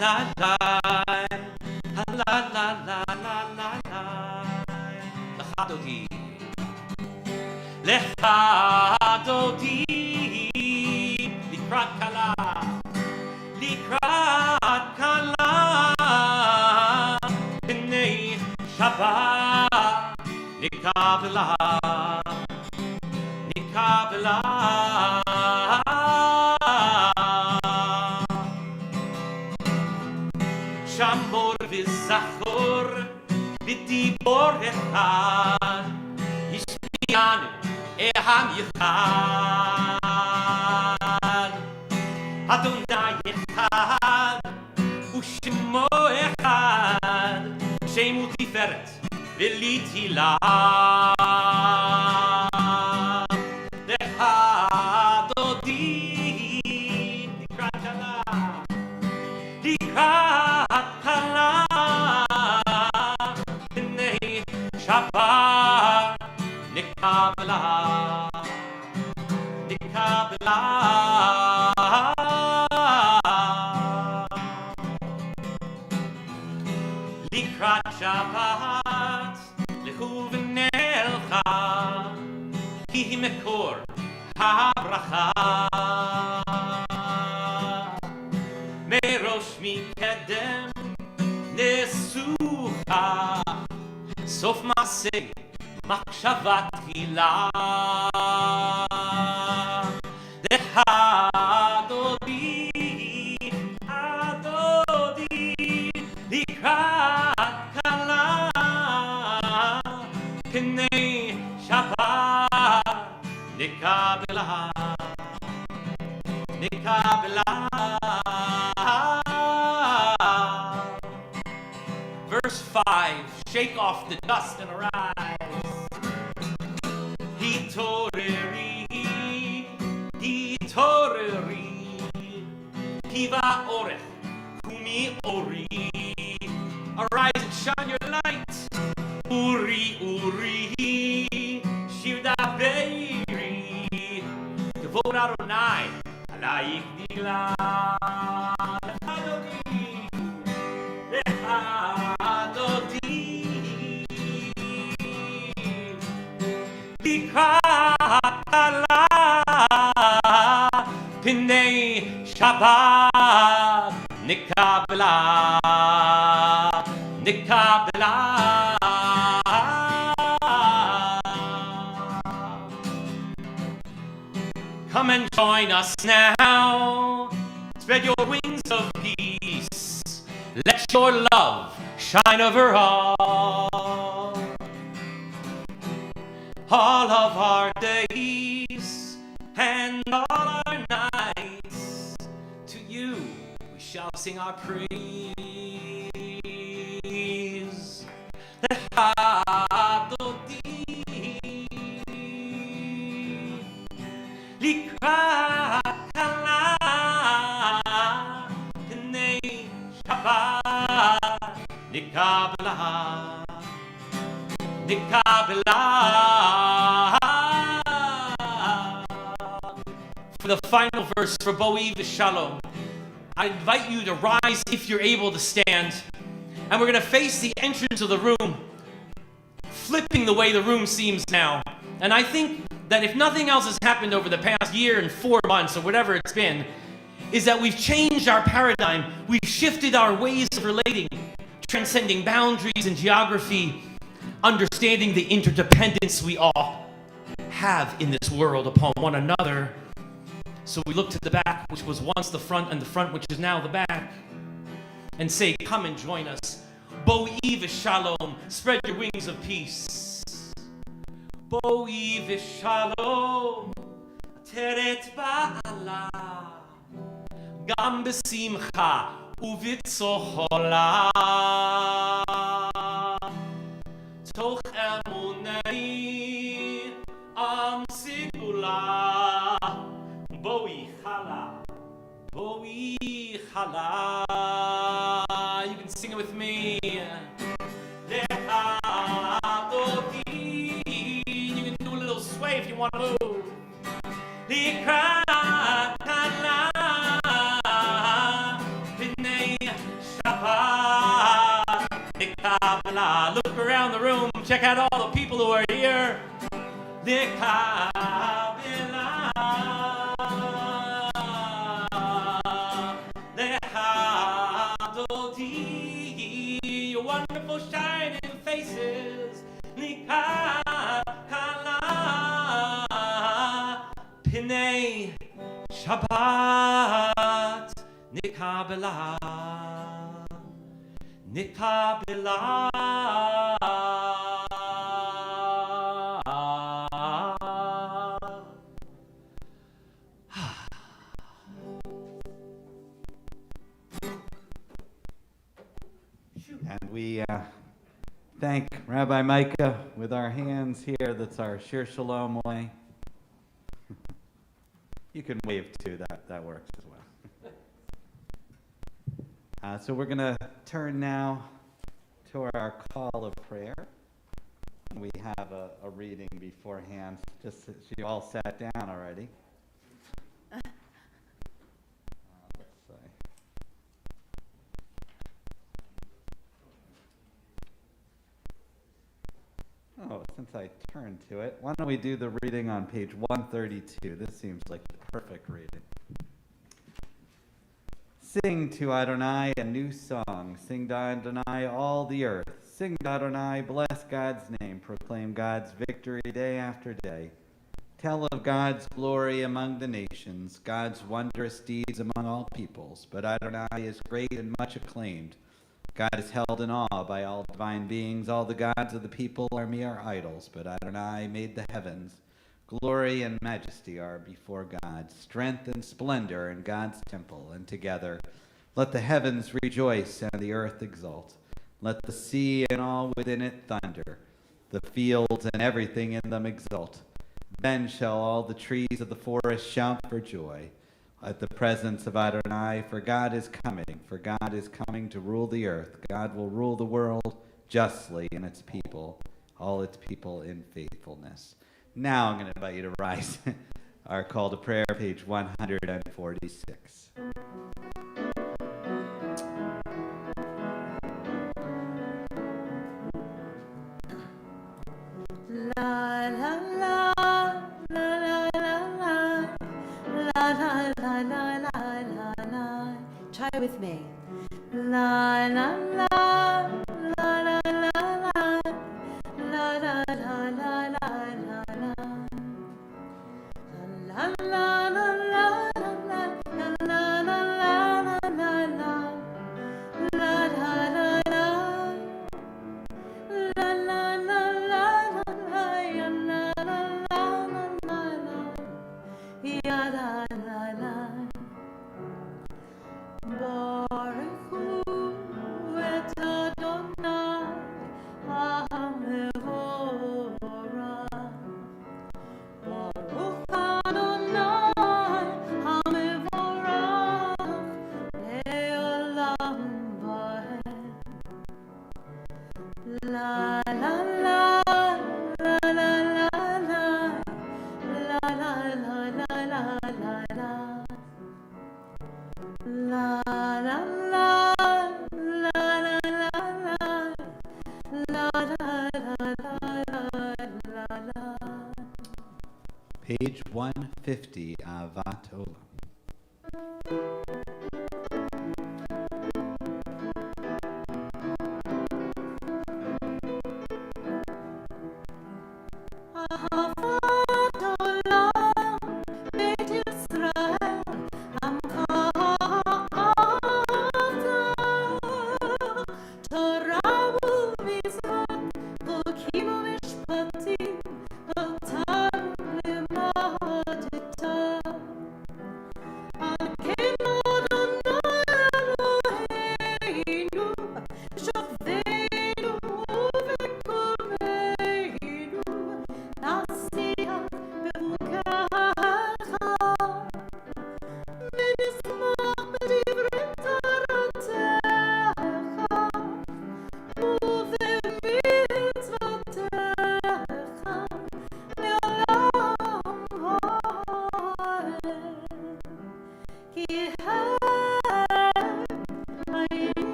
la la la la la la la. Lecha dodi, lecha dodi, likrat kala, likrat kala, b'nei Shabbat, nikabla, nikabla. Shamor v'zachor v'dibor echad yishmianu eham yichad Adonai echad u'shemo echad shemu tiferet v'litila echad odi nikrat kala nikrat Shabbat, nikabla, nikabla. Likrat Shabbat, lechu v'nelcha, ki hi mekor habracha. Merosh mikedem nesucha. סוף מעשה, מחשבה תחילה. הדודי, הדודי, לקראת כלה, פני שבת, נקבלה, נקבלה. Verse 5, shake off the dust and arise. Hitoreri, hitoreri, kiva orech, kumi ori. Arise and shine your light. Uri, uri, shivda beiri. Devot Adonai, alayik nila. Pinei Shabbat nikabla, nikabla. Come and join us now. Spread your wings of peace. Let your love shine over all of our days and all our nights. To you we shall sing our praise. Adodi, likrat kala, pnei Shabbat, nikabla, nikabla. For the final verse for Bo'ii v'Shalom, I invite you to rise if you're able to stand, and we're going to face the entrance of the room, flipping the way the room seems now. And I think that if nothing else has happened over the past year and 4 months or whatever it's been, is that we've changed our paradigm. We've shifted our ways of relating, transcending boundaries and geography, understanding the interdependence we all have in this world upon one another. So we look to the back, which was once the front, and the front, which is now the back, and say, come and join us. Bo'ii v'Shalom, spread your wings of peace. Bo'ii v'Shalom, teret ba'ala, gam b'simcha u'v'tzochola, toch emunei am sigula. Bo'ii challah, Bo'ii challah. You can sing it with me. Lecha dodi. You can do a little sway if you want to move. Likrat kala, pnei Check out all the people who are here. Your wonderful shining faces. Pinei Shabbat Nikabela Nikabela. And we thank Rabbi Micah with our hands here. That's our Shir Shalom way. You can wave too, that works as well. So we're going to turn now to our call of prayer. We have a reading beforehand, just as you all sat down already. Let's see. Oh, since I turned to it, why don't we do the reading on page 132? This seems like the perfect reading. Sing to Adonai a new song. Sing to Adonai all the earth. Sing to Adonai, bless God's name. Proclaim God's victory day after day. Tell of God's glory among the nations, God's wondrous deeds among all peoples. But Adonai is great and much acclaimed. God is held in awe by all divine beings. All the gods of the people are mere idols, but Adonai made the heavens. Glory and majesty are before God. Strength and splendor in God's temple. And together, let the heavens rejoice and the earth exult. Let the sea and all within it thunder. The fields and everything in them exult. Then shall all the trees of the forest shout for joy at the presence of Adonai, for God is coming. For God is coming to rule the earth. God will rule the world justly and its people, all its people in faithfulness. Now I'm going to invite you to rise. Our call to prayer, page 146. La la la la la la la la la la la. Try with me. La la la la la la la la la la la la la. La la la la la la la la la la. La la la la. La la la la la ya la la la la la ya la la la. Baruch hu et Adonai hamevorach. Baruch Adonai hamevorach le'olam va'ed. La la la la la la la la la la la la la. La la la la la la la la la. Page 150, Avat Olam. Ahavat olam beit Yisrael amcha ahavta. Torah u'mitzvot chokim u'mishpatim otam limadta.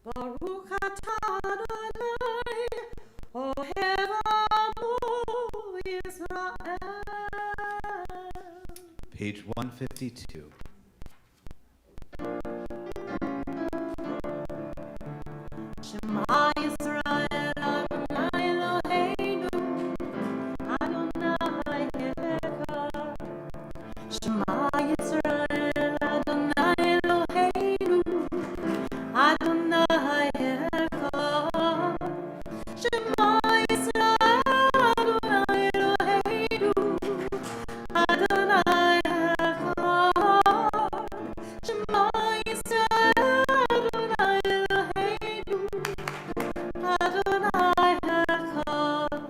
Baruch atah Adonai, ohev amo Yisrael. Page 152. Shema Yisrael, Adonai Eloheinu, Adonai Echad. Shema Yisrael, Adonai Eloheinu, Adonai Echad. Shema Yisrael, Adonai Eloheinu, Adonai Echad. Shema Yisrael, Adonai Eloheinu, Adonai Echad.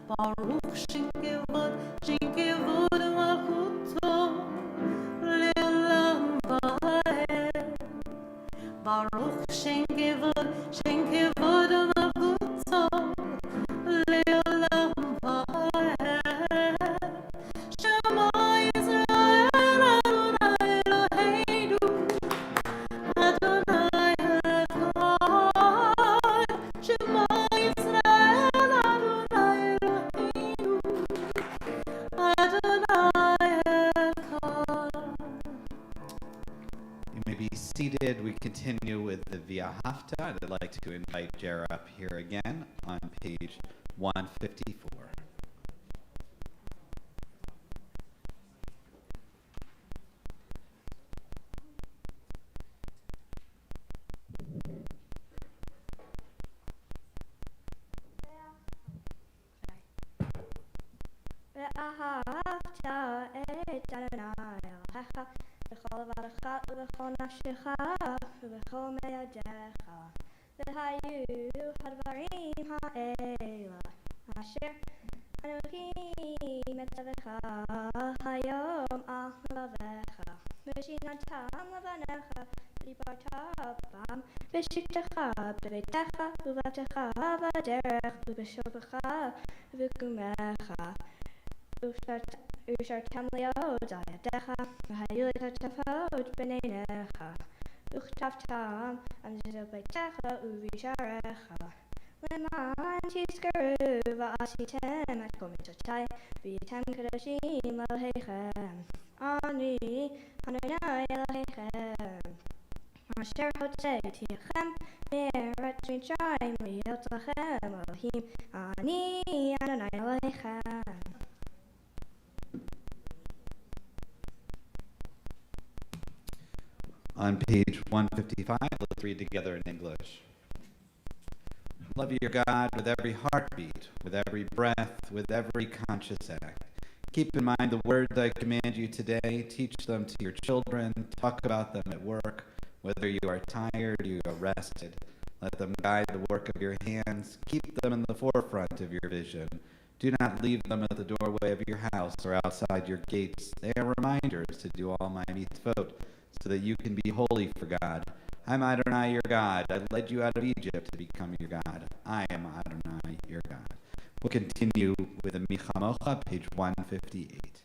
Baruch Shinkevod Malchuto Le'olam Va'ed. Baruch Shinkevod Malchuto Le'olam Va'ed. Shema Yisrael, Adonai Eloheinu, Adonai Echad. Shema Yisrael, Adonai Eloheinu, Adonai Echad. You may be seated. We continue with the Via Hafta. I'd like to invite Jera up here again on page 154. ואהבת את אדוני אלוהיך בכל לבבך ובכל נפשך ובכל מאודיך. והיו הדברים האלה אשר אנוכי מצווך היום על לבביך, ושיננתם לבניך ודיברת בם בשבתך בביתך ובבתך בדרך ובשוכבך ובקומך. ושרתם להיות על ידיך, והיו לטפות ביניך, וכתבתם על זו ביתך ובשעריך. למען תזכרו ועשיתם את כל מצותי, והייתם קדושים לאלוהיכם. אני אדוני אלוהיכם, אשר הוצאתיכם מארץ מצרים להיות לכם אלוהים. אני אדוני אלוהיכם. On page 155, let's read together in English. Love your God with every heartbeat, with every breath, with every conscious act. Keep in mind the words I command you today. Teach them to your children. Talk about them at work. Whether you are tired, you are rested. Let them guide the work of your hands. Keep them in the forefront of your vision. Do not leave them at the doorway of your house or outside your gates. They are reminders to do all my mitzvot, so that you can be holy for God. I'm Adonai, your God. I led you out of Egypt to become your God. I am Adonai, your God. We'll continue with the Michamocha, page 158.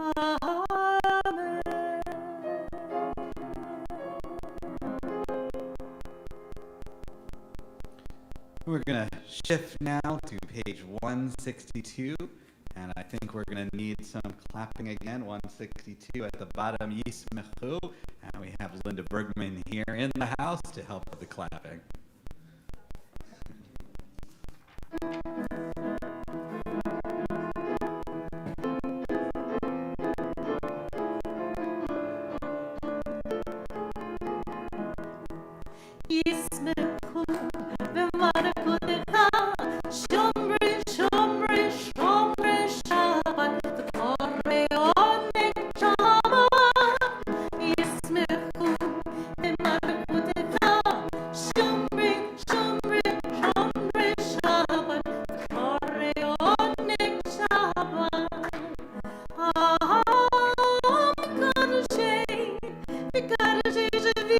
Amen. We're going to shift now to page 162, and I think we're going to need some clapping again. 162 at the bottom, Yismechu, and we have Linda Bergman here in the house to help with the clapping. ישמחו במלכותך, שומרי שומרי שומרי שבת, וקורא עונג שבת. ישמחו במלכותך, שומרי שומרי שומרי שבת, וקורא עונג שבת. מקדשי שבי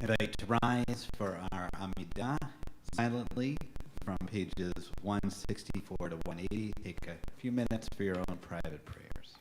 I'd like to rise for our Amidah silently from pages 164 to 180. Take a few minutes for your own private prayers.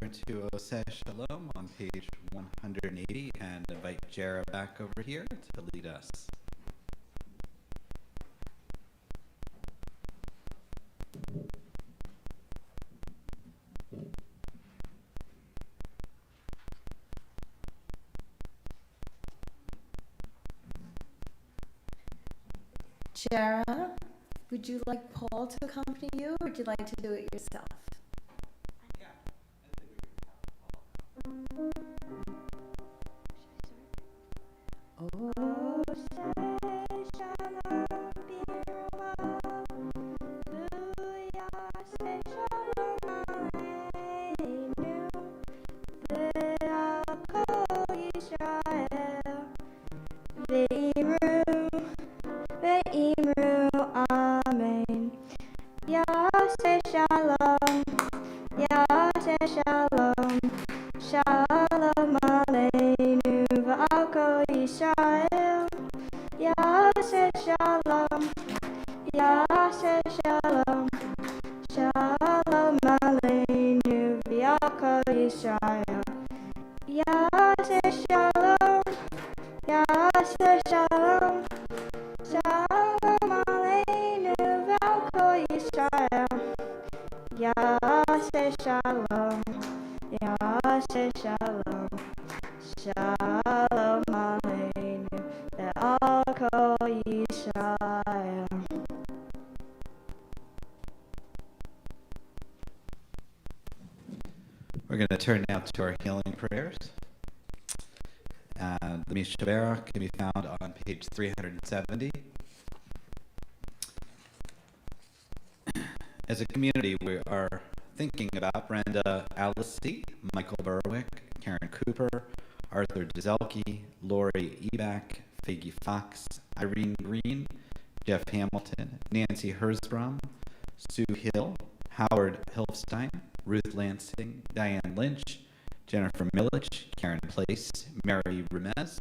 turn to Oseh Shalom on page 180 and invite Jera back over here to lead us. Jara, would you like Paul to accompany you, or would you like to do it yourself? Oh. Shalom, shalom aleinu v'al kol Yisrael. Yaseh shalom, yaseh shalom, shalom aleinu v'al kol Yisrael. Yaseh shalom, yaseh shalom, shalom aleinu v'al kol Yisrael. Yaseh shalom, yaseh shalom, shalom aleinu ve'al kol Yisrael. We're going to turn now to our healing prayers. The Mishabera can be found on page 370. As a community, we are thinking about Brenda Alice, Michael Berwick, Karen Cooper, Arthur Dezelke, Lori Ebach, Figgy Fox, Irene Green, Jeff Hamilton, Nancy Herzbrom, Sue Hill, Howard Hilfstein, Ruth Lansing, Diane Lynch, Jennifer Milich, Karen Place, Mary Remez,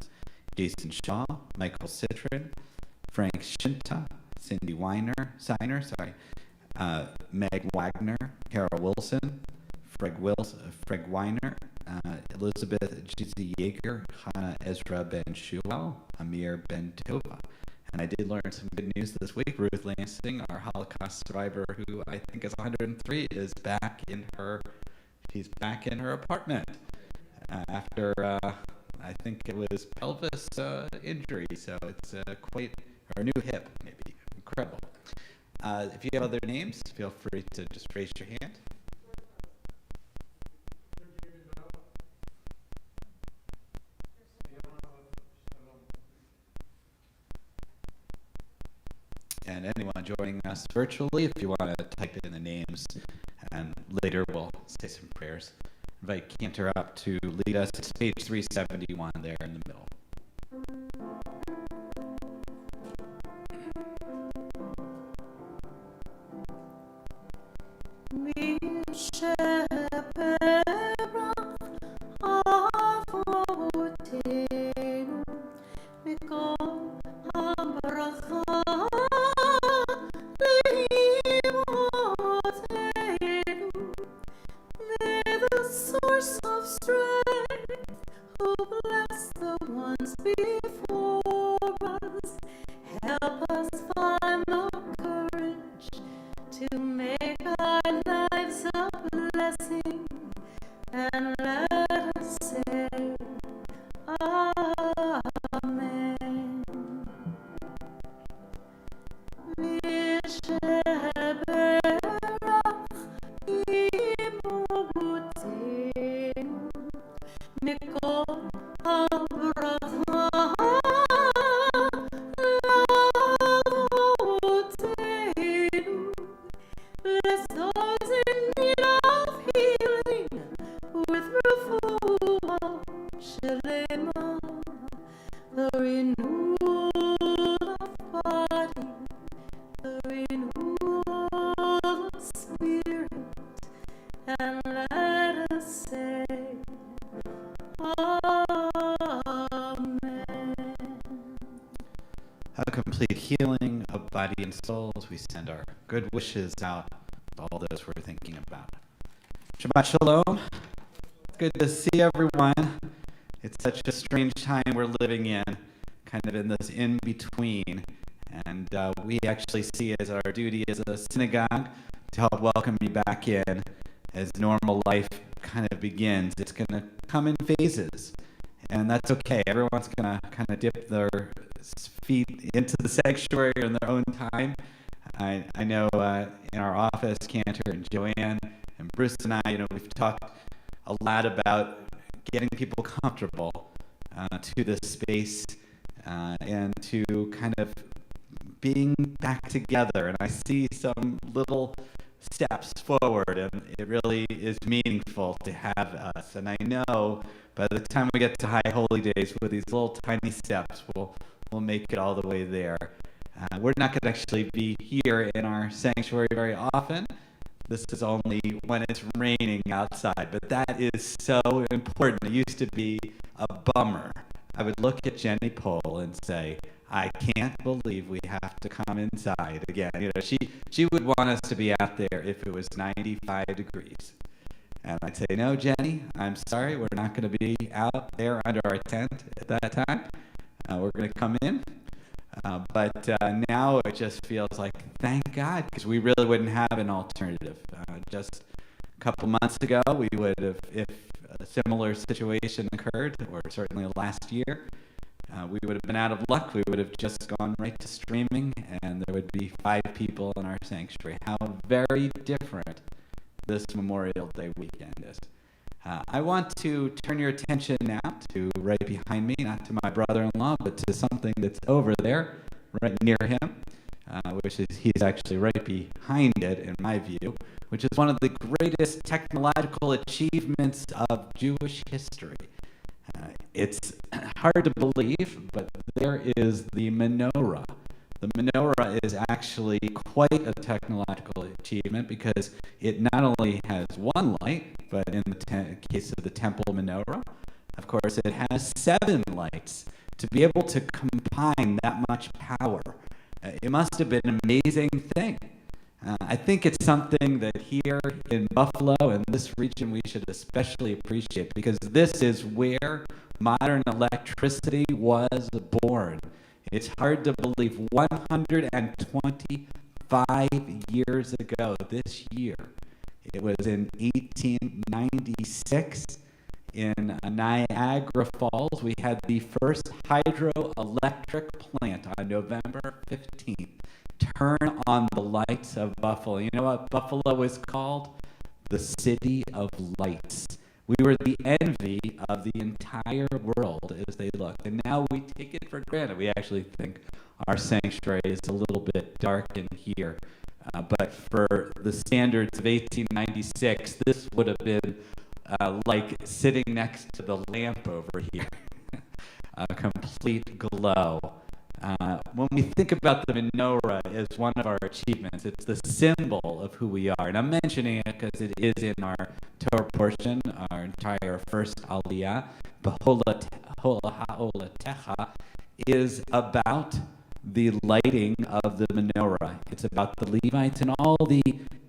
Jason Shaw, Michael Citrin, Frank Shinta, Cindy Signer, Meg Wagner, Carol Wilson, Fred Weiner, Elizabeth Jizzy Yeager, Hannah Ezra Ben Shuel, Amir Ben Tova. And I did learn some good news this week. Ruth Lansing, our Holocaust survivor, who I think is 103, is back in her apartment after I think it was pelvis injury. So it's or new hip, maybe. Incredible. If you have other names, feel free to just raise your hand. And anyone joining us virtually, if you want to type in the names, and later we'll say some prayers. Invite Cantor up to lead us. It's page 371 there in the middle. A complete healing of body and souls. We send our good wishes out to all those we're thinking about. Shabbat Shalom. It's good to see everyone. It's such a strange time we're living in, kind of in this in-between. And we actually see it as our duty as a synagogue to help welcome you back in as normal life kind of begins. It's going to come in phases, and that's okay. Everyone's going to kind of dip their feet into the sanctuary in their own time. I know in our office, Cantor and Joanne and Bruce and I, we've talked a lot about getting people comfortable to this space and to kind of being back together. And I see some little steps forward, and it really is meaningful to have us. And I know by the time we get to High Holy Days with these little tiny steps, we'll make it all the way there. We're not going to actually be here in our sanctuary very often. This is only when it's raining outside, but that is so important. It used to be a bummer. I would look at Jenny Pohl and say, I can't believe we have to come inside again. She would want us to be out there if it was 95 degrees. And I'd say, no, Jenny, I'm sorry, we're not going to be out there under our tent at that time. We're going to come in. But now it just feels like, thank God, because we really wouldn't have an alternative. Just a couple months ago, we would have, if a similar situation occurred, or certainly last year, we would have been out of luck. We would have just gone right to streaming, and there would be 5 people in our sanctuary. How very different this Memorial Day weekend is. I want to turn your attention now to right behind me, not to my brother-in-law, but to something that's over there, right near him, which is he's actually right behind it, in my view, which is one of the greatest technological achievements of Jewish history. It's hard to believe, but there is the menorah. The menorah is actually quite a technological achievement because it not only has one light, but in the case of the temple menorah, of course, it has 7 lights. To be able to combine that much power, it must have been an amazing thing. I think it's something that here in Buffalo and this region we should especially appreciate, because this is where modern electricity was born. It's hard to believe 125 years ago this year. It was in 1896 in Niagara Falls. We had the first hydroelectric plant on November 15th. Turn on the lights of Buffalo. You know what Buffalo is called? The City of Lights. We were the envy of the entire world as they looked. And now we take it for granted. We actually think our sanctuary is a little bit dark in here. But for the standards of 1896, this would have been like sitting next to the lamp over here. A complete glow. When we think about the menorah as one of our achievements, it's the symbol of who we are. And I'm mentioning it because it is in our Torah portion, our entire first Aliyah. Ha'olatecha is about the lighting of the menorah. It's about the Levites and all the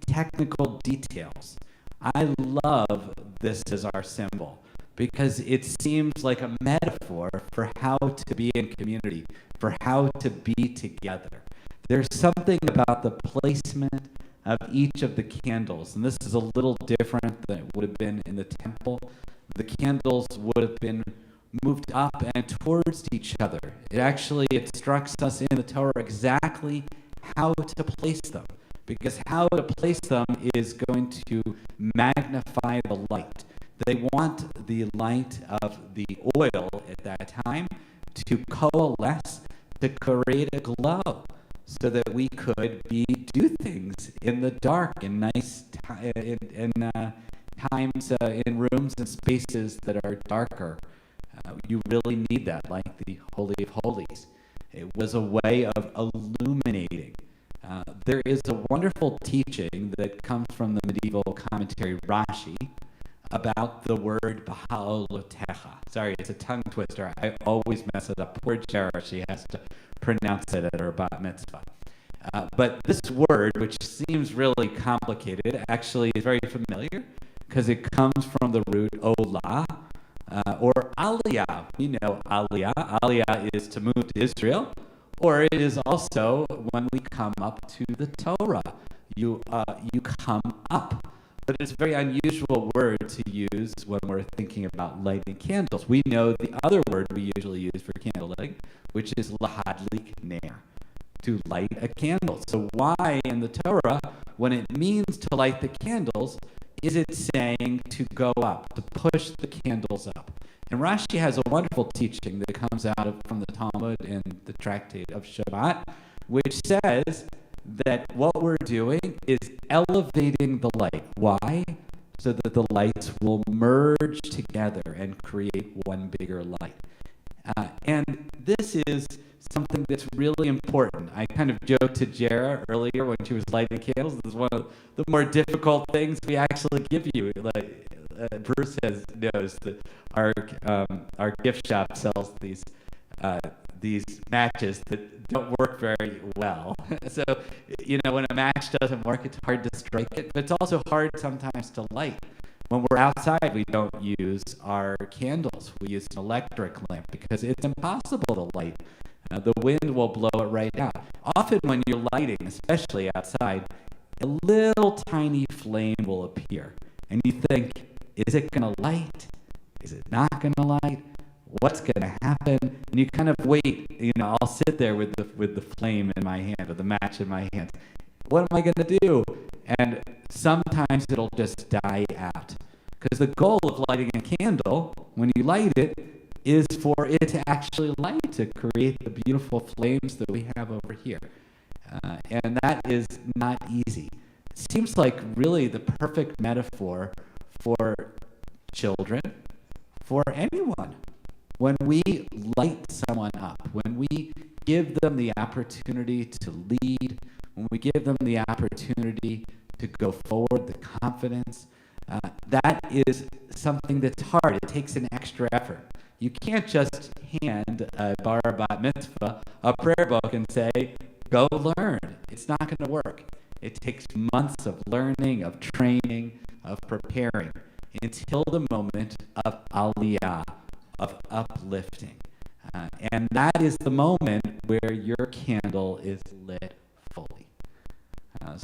technical details. I love this as our symbol because it seems like a metaphor for how to be in community, for how to be together. There's something about the placement of each of the candles, and this is a little different than it would have been in the temple. The candles would have been moved up and towards each other. It actually instructs us in the Torah exactly how to place them, because how to place them is going to magnify the light. They want the light of the oil at that time to coalesce, to create a glow, so that we could do things in the dark in nice times in rooms and spaces that are darker. You really need that, like the Holy of Holies. It was a way of illuminating. There is a wonderful teaching that comes from the medieval commentary Rashi about the word Baha'olotecha. Sorry, it's a tongue twister. I always mess it up. Poor Jara, she has to pronounce it at her bat mitzvah. But this word, which seems really complicated, actually is very familiar, because it comes from the root olah, or aliyah. You know aliyah. Aliyah is to move to Israel, or it is also when we come up to the Torah. You come up. But it's a very unusual word to use when we're thinking about lighting candles. We know the other word we usually use for candlelighting, which is lahadlik ner, to light a candle. So why in the Torah, when it means to light the candles, is it saying to go up, to push the candles up? And Rashi has a wonderful teaching that comes out from the Talmud and the tractate of Shabbat, which says that what we're doing is elevating the light. Why? So that the lights will merge together and create one bigger light. And this is something that's really important. I kind of joked to Jera earlier when she was lighting candles. This is one of the more difficult things we actually give you. Like Bruce knows that our gift shop sells these matches that don't work very well. So, when a match doesn't work, it's hard to strike it, but it's also hard sometimes to light. When we're outside, we don't use our candles. We use an electric lamp because it's impossible to light. The wind will blow it right out. Often when you're lighting, especially outside, a little tiny flame will appear. And you think, is it going to light? Is it not going to light? What's going to happen? And you kind of wait. I'll sit there with the flame in my hand, or the match in my hand. What am I going to do? And sometimes it'll just die out. Because the goal of lighting a candle, when you light it, is for it to actually light, to create the beautiful flames that we have over here. And that is not easy. It seems like really the perfect metaphor for children, for anyone. When we light someone up, when we give them the opportunity to lead, when we give them the opportunity to go forward, the confidence, that is something that's hard. It takes an extra effort. You can't just hand a bar bat mitzvah a prayer book and say, go learn. It's not going to work. It takes months of learning, of training, of preparing, until the moment of aliyah, of uplifting. And that is the moment where your candle is lit fully.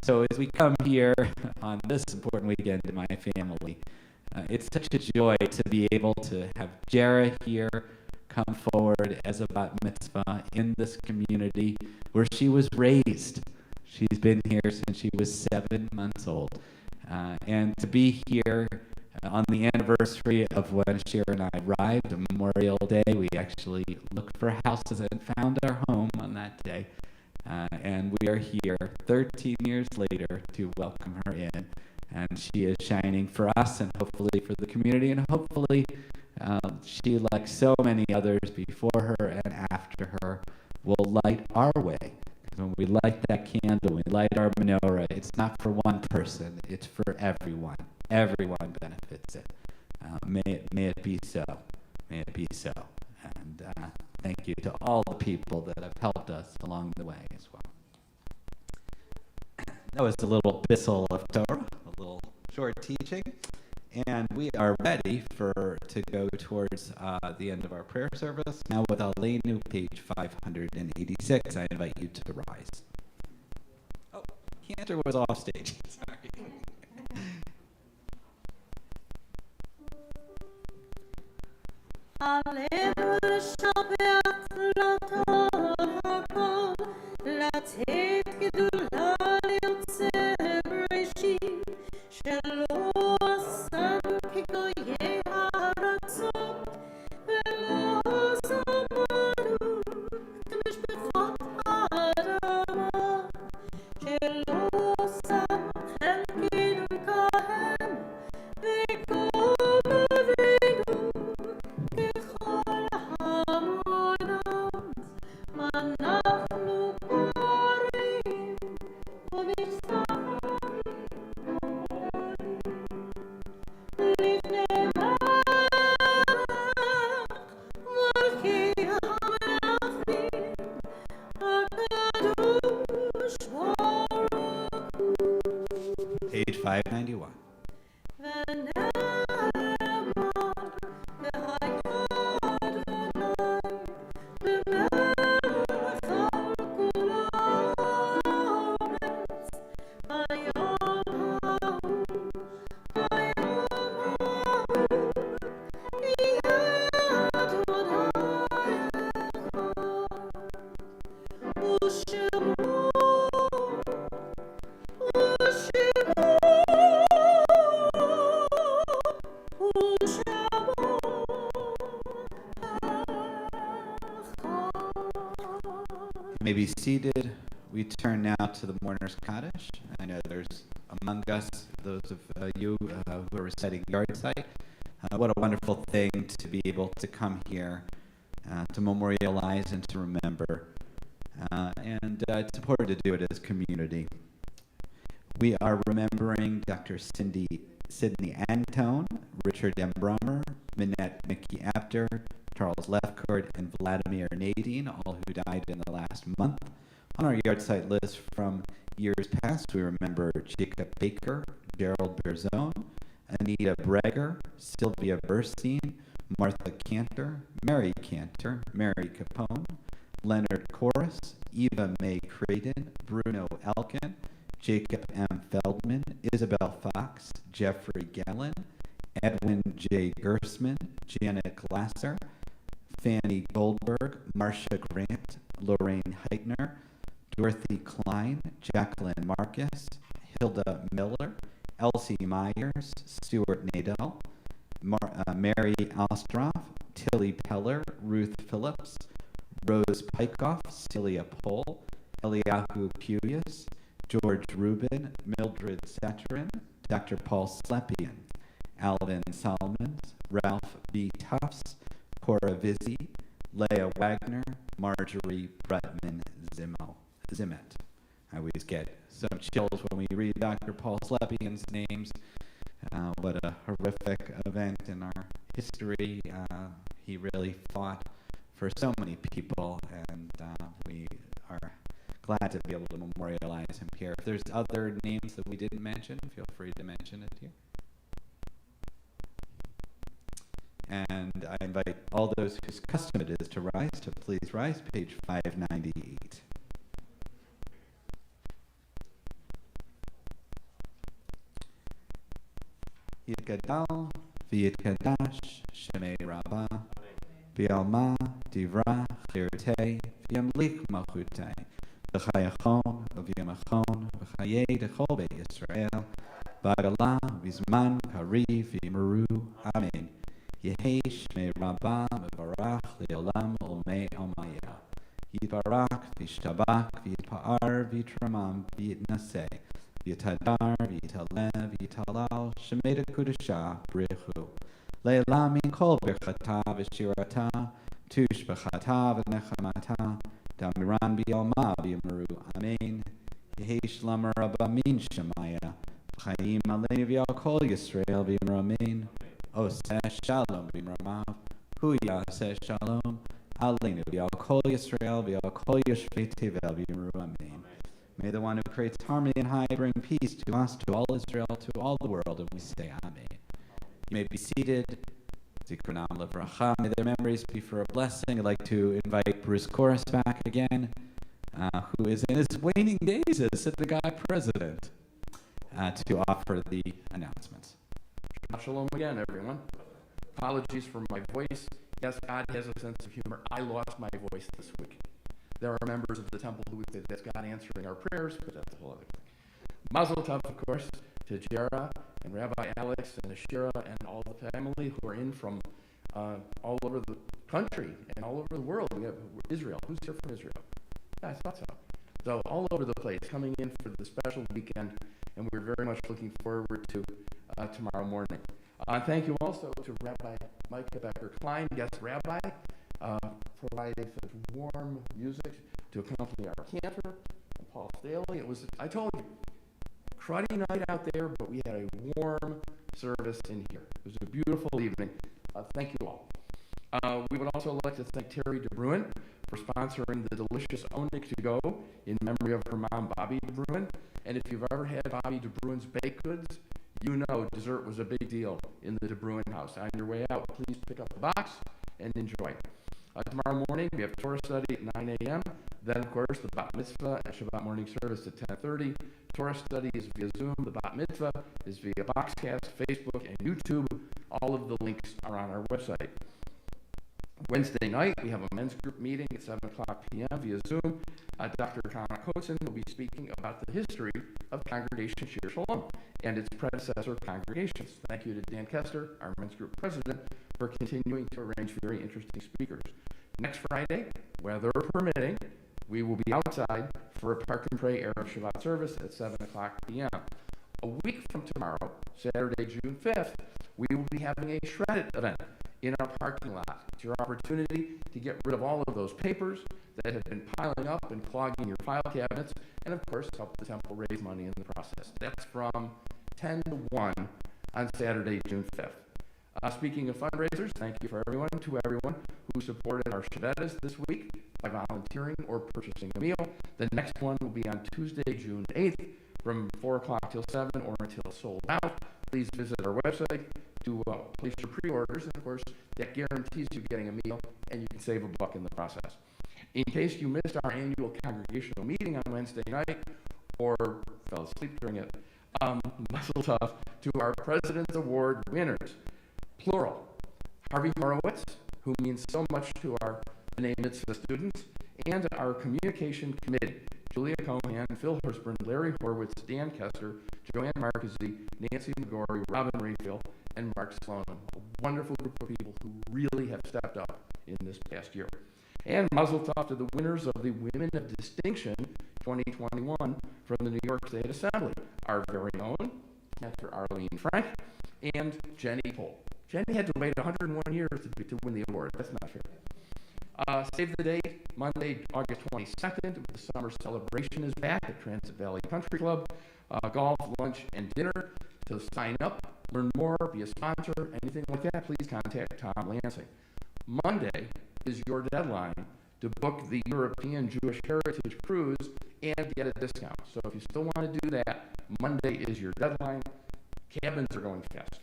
So as we come here on this important weekend to my family, it's such a joy to be able to have Jera here come forward as a bat mitzvah in this community where she was raised. She's been here since she was 7 months old. And to be here on the anniversary of when Shira and I arrived, on Memorial Day, we actually looked for houses and found our home on that day. And we are here 13 years later to welcome her in. And she is shining for us and hopefully for the community. And hopefully she, like so many others before her and after her, will light our way. Because when we light that candle, we light our menorah, it's not for one person, it's for everyone. Everyone benefits it. May it be so. May it be so. And thank you to all the people that have helped us along the way as well. That was a little bissel of Torah, a little short teaching. And we are ready to go towards the end of our prayer service. Now with Aleinu, page 586, I invite you to rise. Oh, Cantor was off stage. Sorry. Untitled Chapter, Page 591. may be seated. We turn now to the mourner's Kaddish. I know there's among us those of you who are reciting yard site. What a wonderful thing to be able to come here to memorialize and to remember. And it's important to do it as community. We are remembering Dr. Sidney Antone, Richard M. Brummer, Minette Mickey Apter, Charles Lefcourt, and Vladimir Nadine, all who died in the last month. On our yard site list from years past, we remember Jacob Baker, Gerald Berzone, Anita Breger, Sylvia Burstein, Martha Cantor, Mary Capone, Leonard Corris, Eva May Creighton, Bruno Elkin, Jacob M. Feldman, Isabel Fox, Jeffrey Gallen, Edwin J. Gersman, Janet Glasser, Fanny Goldberg, Marcia Grant, Lorraine Heitner, Dorothy Klein, Jacqueline Marcus, Hilda Miller, Elsie Myers, Stuart Nadell, Mary Ostroff, Tilly Peller, Ruth Phillips, Rose Pykoff, Celia Pohl, Eliahu Pulius, George Rubin, Mildred Saturin, Dr. Paul Slepian, Alvin Solomons, Ralph B. Tufts, Cora Vizzi, Leah Wagner, Marjorie Brutman Zimet. I always get some chills when we read Dr. Paul Slepian's names. What a horrific event in our history. He really fought for so many people, and we are glad to be able to memorialize him here. If there's other names that we didn't mention, feel free to mention it here. And I invite all those whose custom it is to rise to please rise, page 598. Yitgadal, v'yitgadash, shemei rabbah, v'yalma, divra, chirtei, v'yamlik malchutei, v'chayachon, v'yamachon, v'chayei dechol beit Yisrael, v'agalah, v'zman, kari, v'yimeru, amen. Yehei shmei rabbah, v'barach, le'olam, olmei almaya. Yitbarach, v'yishtabach, v'yitpa'ar, v'yitramam, v'yitnaseh. V'yitadar, v'yitalev, v'yitalal, shemei dekudashah, brichu. Le'elam min kol birchata v'shirata, tush b'chata v'nechamata, damiran b'yalma v'yimeru, amen. Yehi shlam rabba min shemaya, v'chayim aleinu v'yal kol Yisrael v'yimeru, amen. Oseh shalom v'yimramav, hu yaseh shalom, aleinu v'yal kol Yisrael v'yal kol yoshvei tevel v'yimeru, amen. May the one who creates harmony and high bring peace to us, to all Israel, to all the world, and we say amen. You may be seated. Zikronam levracha. May their memories be for a blessing. I'd like to invite Bruce Corris back again, who is in his waning days as synagogue president, to offer the announcements. Shalom again, everyone. Apologies for my voice. Yes, God has a sense of humor. I lost my voice this week. There are members of the temple who think that's God answering our prayers, but that's a whole other thing. Mazel tov, of course, to Jera and Rabbi Alex and Ashira and all the family who are in from all over the country and all over the world. We have Israel. Who's here from Israel? Yeah, I thought so. So all over the place, coming in for the special weekend, and we're very much looking forward to tomorrow morning. Thank you also to Rabbi Micah Becker-Klein, guest rabbi, providing such warm music to accompany our cantor, and Paul Staley. I told you, cruddy night out there, but we had a warm service in here. It was a beautiful evening. Thank you all. We would also like to thank Terry DeBruin for sponsoring the delicious Onik to go in memory of her mom, Bobby DeBruin. And if you've ever had Bobby DeBruin's baked goods, you know dessert was a big deal in the DeBruin house. On your way out, please pick up the box and enjoy. Tomorrow morning, we have Torah study at 9 a.m. Then, of course, the Bat Mitzvah and Shabbat morning service at 10:30. Torah study is via Zoom. The Bat Mitzvah is via Boxcast, Facebook, and YouTube. All of the links are on our website. Wednesday night, we have a men's group meeting at 7 o'clock p.m. via Zoom. Dr. Connor Coates will be speaking about the history of Congregation Shir Shalom and its predecessor congregations. Thank you to Dan Kester, our men's group president, for continuing to arrange very interesting speakers. Next Friday, weather permitting, we will be outside for a Park and Pray Erev Shabbat service at 7 o'clock p.m. A week from tomorrow, Saturday, June 5th, we will be having a shredded event in our parking lot. It's your opportunity to get rid of all of those papers that have been piling up and clogging your file cabinets, and of course, help the temple raise money in the process. That's from 10 to 1 on Saturday, June 5th. Speaking of fundraisers, thank you to everyone who supported our Shabbatas this week by volunteering or purchasing a meal. The next one will be on Tuesday, June 8th from 4 o'clock till 7 or until sold out. Please visit our website to place your pre-orders, and of course, that guarantees you getting a meal, and you can save $1 in the process. In case you missed our annual congregational meeting on Wednesday night or fell asleep during it, muzzle tough to our President's Award winners, plural, Harvey Horowitz, who means so much to our B'nai Mitzvah students, and our communication committee, Julia Cohan, Phil Hirschburn, Larry Horowitz, Dan Kester, Joanne Marquezzi, Nancy McGorry, Robin Rayfield, and Mark Sloan. A wonderful group of people who really have stepped up in this past year. And mazel tov to the winners of the Women of Distinction 2021 from the New York State Assembly, our very own Dr. Arlene Frank and Jenny Pohl. Jenny had to wait 101 years to win the award. That's not fair. Save the date, Monday, August 22nd. The summer celebration is back at Transit Valley Country Club. Golf, lunch, and dinner. To sign up, learn more, be a sponsor, anything like that, please contact Tom Lansing. Monday is your deadline to book the European Jewish Heritage Cruise and get a discount. So if you still want to do that, Monday is your deadline. Cabins are going fast.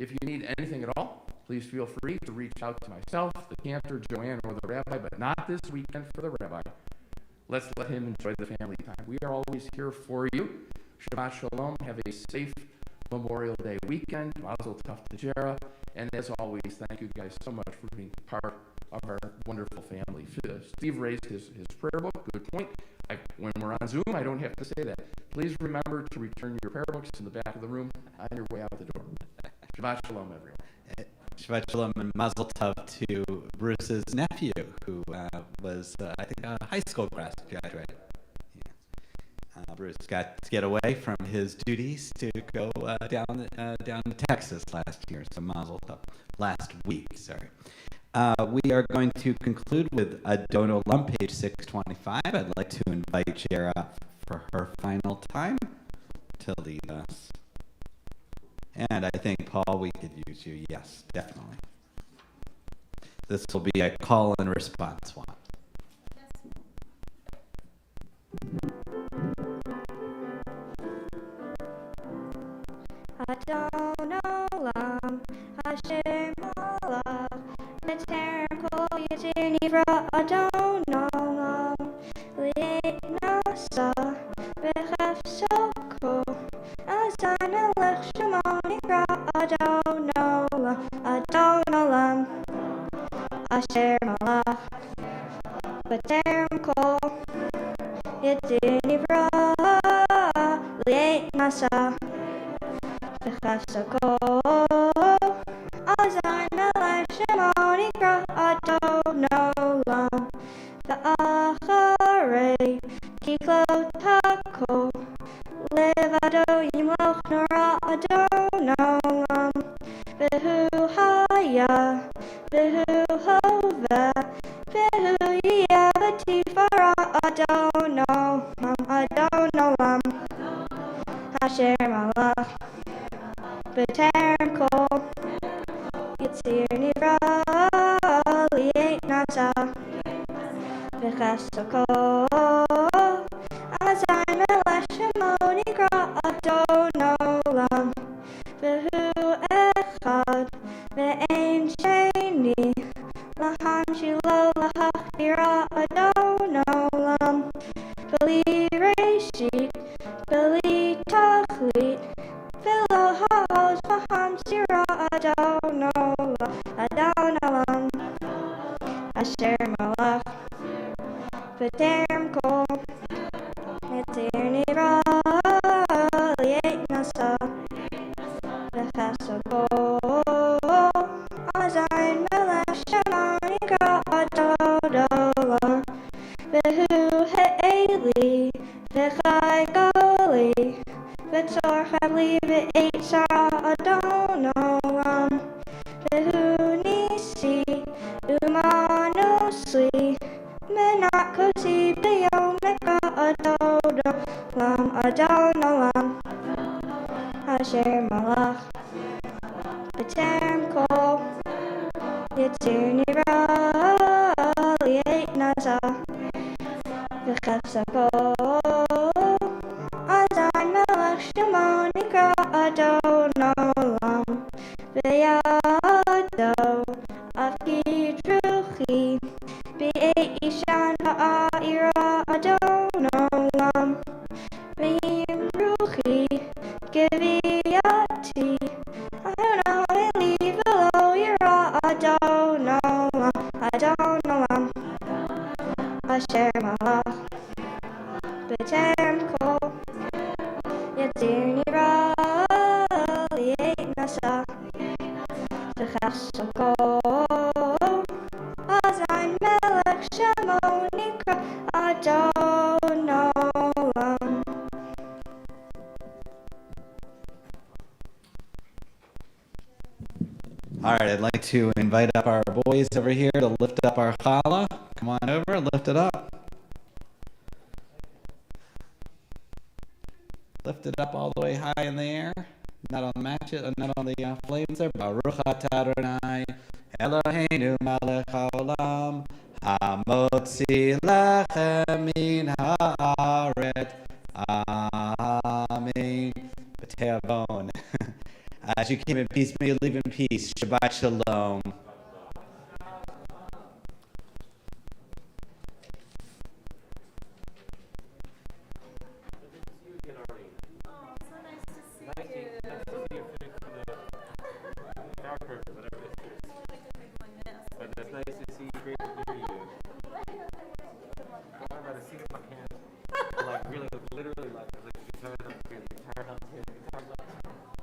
If you need anything at all, please feel free to reach out to myself, the cantor, Joanne, or the rabbi, but not this weekend for the rabbi. Let's let him enjoy the family time. We are always here for you. Shabbat Shalom. Have a safe Memorial Day weekend. Mazel tov to Jera. And as always, thank you guys so much for being part of our wonderful family. Steve raised his prayer book. Good point. When we're on Zoom, I don't have to say that. Please remember to return your prayer books in the back of the room on your way out the door. Shabbat Shalom, everyone. Shabbat Shalom and Mazel Tov to Bruce's nephew, who was, I think, a high school graduate. Bruce got to get away from his duties to go down to Texas last year, so Mazel Tov. Last week, sorry. We are going to conclude with Adon Olam, page 625. I'd like to invite Jera for her final time to lead us. And I think, Paul, we could use you. Yes, definitely. This will be a call and response one. Adon Olam, Hashem Malach, B'terem Kol Yitin Yivra, Adon Olam, Li'et Nasa, B'chafso Kol, Azan Elech Shemon Nikra, Adon Olam, Asher Malach, B'terem Kol Yitin Yivra, Li'et Nasa, B'chafsako, Azan Elech Shemon Nikra, Adon Olam, V'acharei Kiklot HaKol, Levado Yimloch Nora, Adon Olam, V'hu Haya, V'hu Hova, V'hu Yeh V'tifara, Adon Olam, Asher Malach, B'terem Kol Yitzir Nivra, Li'et Nasa, V'chafsako, Azan Elech Shemon Nikra, Adon Olam, V'hu Echad, V'ein Sheni, Laham Shilo Lahachbira, Adon Olam, B'li Reshit, B'li Tachlit, V'lo Ha'oz Laham Sira, Adon Olam, nasa Nefeso Azain Melech Shemanika Adodola Behu He'eli Vechai Goli Vitor Chavli Ve'et Sara Adonolam Behu Nisi Umanosli Menakosi Beyomeka Adodolam Adonolam Asher Malach B'terem Kol Yitzir Nira Li'et Naza V'chefsako Azan Melech Shemo Nikra Adonolam V'yado Afkid Ruchi B'et Ishan Ha'ira Adonolam V'yim Ruchi Giviyati Adonai Livelo Yira Adonolam Asher Malach B'terem Kol Yitzir Nira Li'et Nasa V'chefsako Azain Melech Shemo Nikra Adonolam. All right, I'd like to invite up our boys over here to lift up our challah. Come on over, lift it up. Lift it up all the way high in the air. Not on the matches, not on the flames there. Baruch atah Adonai, Eloheinu melech haolam, hamotzi lechem min haaretz. Amen. B'te'avon. As you came in peace, may you leave in peace. Shabbat shalom. Literally, like, you turn up here, you turn up here, you turn up.